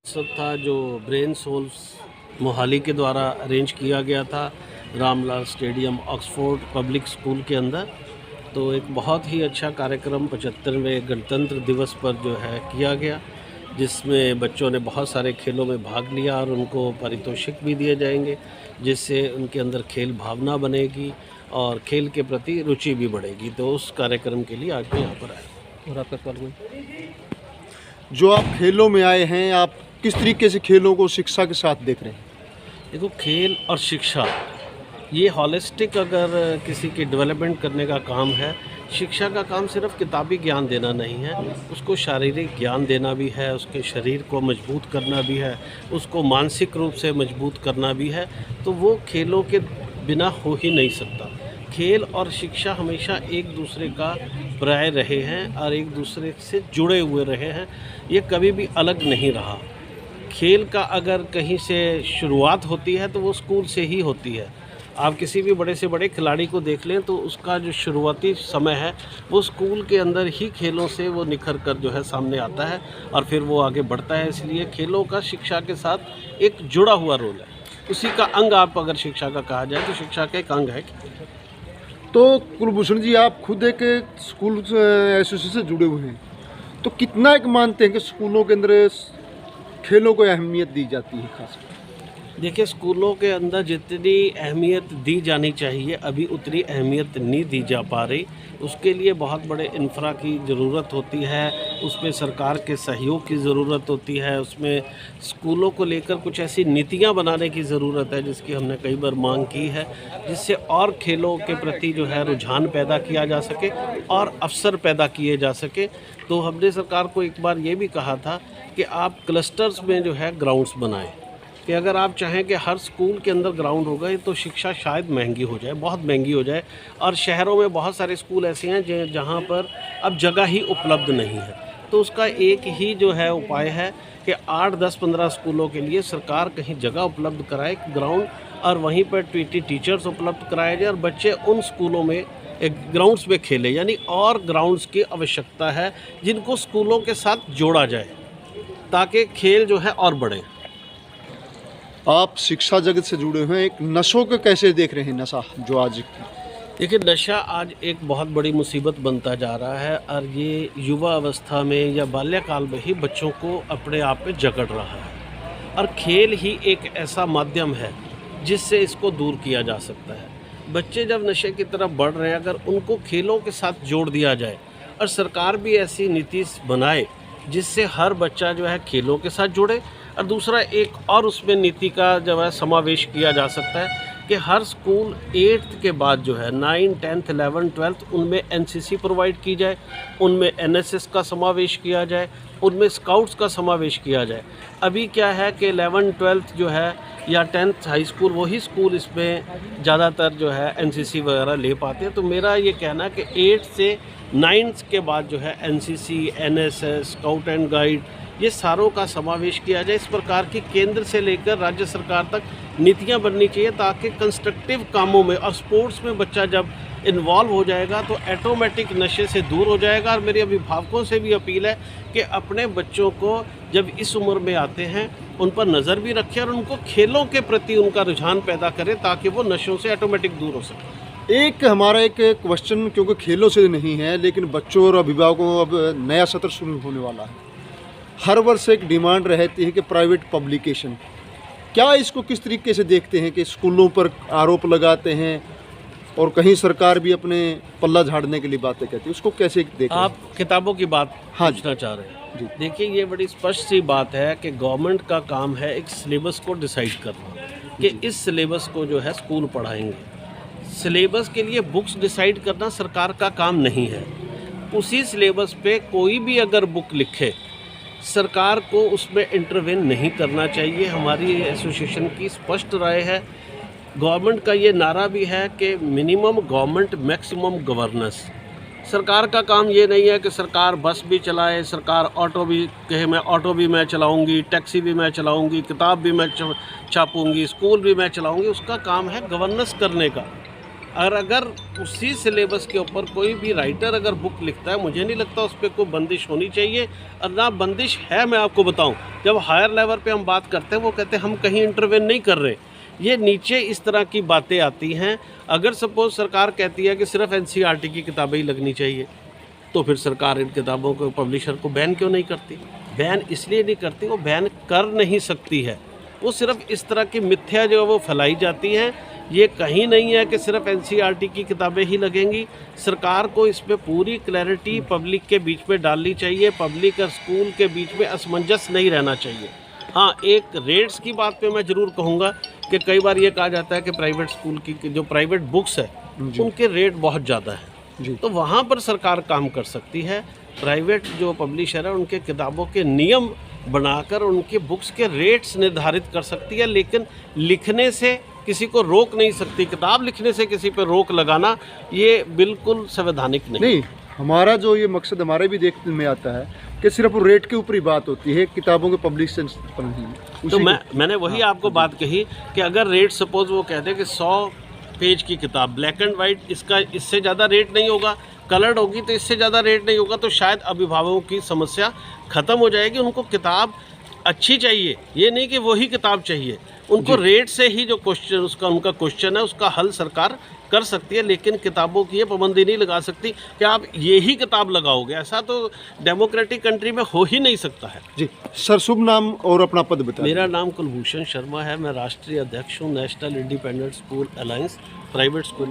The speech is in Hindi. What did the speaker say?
सब था जो ब्रेन सोल्स मोहाली के द्वारा अरेंज किया गया था Ramlal stadium Oxford public school के अंदर। तो एक बहुत ही अच्छा कार्यक्रम 75वें गणतंत्र दिवस पर जो है किया गया, जिसमें बच्चों ने बहुत सारे खेलों में भाग लिया और उनको पारितोषिक भी दिए जाएंगे, जिससे उनके अंदर खेल भावना बनेगी और खेल के प्रति रुचि भी बढ़ेगी। तो उस कार्यक्रम के लिए आज मैं यहाँ पर आया। और आपका सवाल कोई? जो आप खेलों में आए हैं, आप किस तरीके से खेलों को शिक्षा के साथ देख रहे हैं? देखो, खेल और शिक्षा ये हॉलिस्टिक अगर किसी की डेवलपमेंट करने का काम है। शिक्षा का काम सिर्फ किताबी ज्ञान देना नहीं है, उसको शारीरिक ज्ञान देना भी है, उसके शरीर को मजबूत करना भी है, उसको मानसिक रूप से मजबूत करना भी है। तो वो खेलों के बिना हो ही नहीं सकता। खेल और शिक्षा हमेशा एक दूसरे का पर्याय रहे हैं और एक दूसरे से जुड़े हुए रहे हैं, ये कभी भी अलग नहीं रहा। खेल का अगर कहीं से शुरुआत होती है तो वो स्कूल से ही होती है। आप किसी भी बड़े से बड़े खिलाड़ी को देख लें तो उसका जो शुरुआती समय है वो स्कूल के अंदर ही खेलों से वो निखर कर जो है सामने आता है और फिर वो आगे बढ़ता है। इसलिए खेलों का शिक्षा के साथ एक जुड़ा हुआ रोल है, उसी का अंग आप अगर शिक्षा का कहा जाए तो शिक्षा का एक अंग है। तो कुलभूषण जी, आप खुद एक स्कूल एसोसिएशन से जुड़े हुए हैं, तो कितना एक मानते हैं कि स्कूलों के अंदर खेलों को अहमियत दी जाती है? खासकर देखिए, स्कूलों के अंदर जितनी अहमियत दी जानी चाहिए अभी उतनी अहमियत नहीं दी जा पा रही। उसके लिए बहुत बड़े इंफ्रा की ज़रूरत होती है, उसमें सरकार के सहयोग की ज़रूरत होती है, उसमें स्कूलों को लेकर कुछ ऐसी नीतियां बनाने की ज़रूरत है जिसकी हमने कई बार मांग की है, जिससे और खेलों के प्रति जो है रुझान पैदा किया जा सके और अवसर पैदा किए जा सके। तो हमने सरकार को एक बार ये भी कहा था कि आप क्लस्टर्स में जो है ग्राउंड्स बनाएं, कि अगर आप चाहें कि हर स्कूल के अंदर ग्राउंड हो गए तो शिक्षा शायद महंगी हो जाए, बहुत महंगी हो जाए। और शहरों में बहुत सारे स्कूल ऐसे हैं जहाँ पर अब जगह ही उपलब्ध नहीं है। तो उसका एक ही जो है उपाय है कि 8, 10, 15 स्कूलों के लिए सरकार कहीं जगह उपलब्ध कराए ग्राउंड, और वहीं पर टीचर्स उपलब्ध कराए जाए और बच्चे उन स्कूलों में एक ग्राउंड्स में खेले। यानी और ग्राउंड्स की आवश्यकता है जिनको स्कूलों के साथ जोड़ा जाए ताकि खेल जो है और बढ़े। आप शिक्षा जगत से जुड़े हुए हैं, एक नशों को कैसे देख रहे हैं? नशा जो आज, देखिए, नशा आज एक बहुत बड़ी मुसीबत बनता जा रहा है और ये युवा अवस्था में या बाल्यकाल में ही बच्चों को अपने आप में जकड़ रहा है। और खेल ही एक ऐसा माध्यम है जिससे इसको दूर किया जा सकता है। बच्चे जब नशे की तरफ बढ़ रहे हैं, अगर उनको खेलों के साथ जोड़ दिया जाए और सरकार भी ऐसी नीति बनाए जिससे हर बच्चा जो है खेलों के साथ जुड़े, और दूसरा एक और उसमें नीति का जो है समावेश किया जा सकता है कि हर स्कूल 8th के बाद जो है 9, 10th, 11, 12 उनमें एनसीसी प्रोवाइड की जाए, उनमें एनएसएस का समावेश किया जाए, उनमें स्काउट्स का समावेश किया जाए। अभी क्या है कि 11, 12 जो है या 10th हाई स्कूल, वही स्कूल इसमें ज़्यादातर जो है एनसीसी वगैरह ले पाते हैं। तो मेरा ये कहना है कि 8 से 9 के बाद जो है NCC, NSS, scout and guide, ये सारों का समावेश किया जाए। इस प्रकार की केंद्र से लेकर राज्य सरकार तक नीतियां बननी चाहिए ताकि कंस्ट्रक्टिव कामों में और स्पोर्ट्स में बच्चा जब इन्वॉल्व हो जाएगा तो ऑटोमेटिक नशे से दूर हो जाएगा। और मेरे अभिभावकों से भी अपील है कि अपने बच्चों को जब इस उम्र में आते हैं उन पर नज़र भी रखें और उनको खेलों के प्रति उनका रुझान पैदा करें ताकि वो नशों से ऑटोमेटिक दूर हो सके। एक हमारा एक क्वेश्चन, क्योंकि खेलों से नहीं है लेकिन बच्चों और अभिभावकों को अब नया सत्र शुरू होने वाला है। हर वर्ष एक डिमांड रहती है कि प्राइवेट पब्लिकेशन, क्या इसको किस तरीके से देखते हैं कि स्कूलों पर आरोप लगाते हैं और कहीं सरकार भी अपने पल्ला झाड़ने के लिए बातें कहती है, उसको कैसे देखते हैं? आप किताबों की बात पूछना चाह रहे हैं? जी। देखिए, ये बड़ी स्पष्ट सी बात है कि गवर्नमेंट का काम है एक सिलेबस को डिसाइड करना कि इस सिलेबस को जो है स्कूल पढ़ाएंगे। सिलेबस के लिए बुक्स डिसाइड करना सरकार का काम नहीं है। उसी सिलेबस पे कोई भी अगर बुक लिखे, सरकार को उसमें इंटरवेन नहीं करना चाहिए। हमारी एसोसिएशन की स्पष्ट राय है। गवर्नमेंट का ये नारा भी है कि मिनिमम गवर्नमेंट मैक्सिमम गवर्नेंस। सरकार का काम ये नहीं है कि सरकार बस भी चलाए, सरकार ऑटो भी कहे मैं ऑटो भी मैं चलाऊंगी, टैक्सी भी मैं चलाऊंगी, किताब भी मैं छापूंगी, स्कूल भी मैं चलाऊंगी। उसका काम है गवर्नेंस करने का। और अगर उसी सिलेबस के ऊपर कोई भी राइटर अगर बुक लिखता है, मुझे नहीं लगता उस पर कोई बंदिश होनी चाहिए। और ना बंदिश है, मैं आपको बताऊं, जब हायर लेवल पे हम बात करते हैं वो कहते हैं हम कहीं इंटरवेन नहीं कर रहे। ये नीचे इस तरह की बातें आती हैं। अगर सपोज सरकार कहती है कि सिर्फ एनसीईआरटी की किताबें ही लगनी चाहिए, तो फिर सरकार इन किताबों को, पब्लिशर को बैन क्यों नहीं करती? बैन इसलिए नहीं करती, वो बैन कर नहीं सकती है। वो सिर्फ इस तरह की मिथ्या जो है वो फैलाई जाती हैं। ये कहीं नहीं है कि सिर्फ एनसीईआरटी की किताबें ही लगेंगी। सरकार को इस पे पूरी क्लैरिटी पब्लिक के बीच में डालनी चाहिए। पब्लिक और स्कूल के बीच में असमंजस नहीं रहना चाहिए। हाँ, एक रेट्स की बात पे मैं ज़रूर कहूँगा कि कई बार ये कहा जाता है कि प्राइवेट स्कूल की जो प्राइवेट बुक्स है उनके रेट बहुत ज़्यादा है, तो वहाँ पर सरकार काम कर सकती है। प्राइवेट जो पब्लिशर है उनके किताबों के नियम बनाकर उनके बुक्स के रेट्स निर्धारित कर सकती है, लेकिन लिखने से किसी को रोक नहीं सकती। किताब लिखने से किसी पर रोक लगाना ये बिल्कुल संवैधानिक नहीं। हमारा जो ये मकसद हमारे भी देखने में आता है कि सिर्फ रेट के ऊपर ही बात होती है, किताबों के पब्लिशन पर नहीं। तो मैंने वही आपको बात कही कि अगर रेट सपोज वो कहते हैं कि 100 पेज की किताब ब्लैक एंड वाइट, इसका इससे ज़्यादा रेट नहीं होगा, कलर्ड होगी तो इससे ज़्यादा रेट नहीं होगा, तो शायद अभिभावकों की समस्या ख़त्म हो जाएगी। उनको किताब अच्छी चाहिए, ये नहीं कि वही किताब चाहिए। उनको रेट से ही जो क्वेश्चन उनका क्वेश्चन है उसका हल सरकार कर सकती है, लेकिन किताबों की ये पाबंदी नहीं लगा सकती कि आप ये ही किताब लगाओगे। ऐसा तो डेमोक्रेटिक कंट्री में हो ही नहीं सकता है। जी सर, शुभ नाम और अपना पद बताएं। मेरा नाम कुलभूषण शर्मा है, मैं राष्ट्रीय अध्यक्ष हूँ national independent school alliance private school.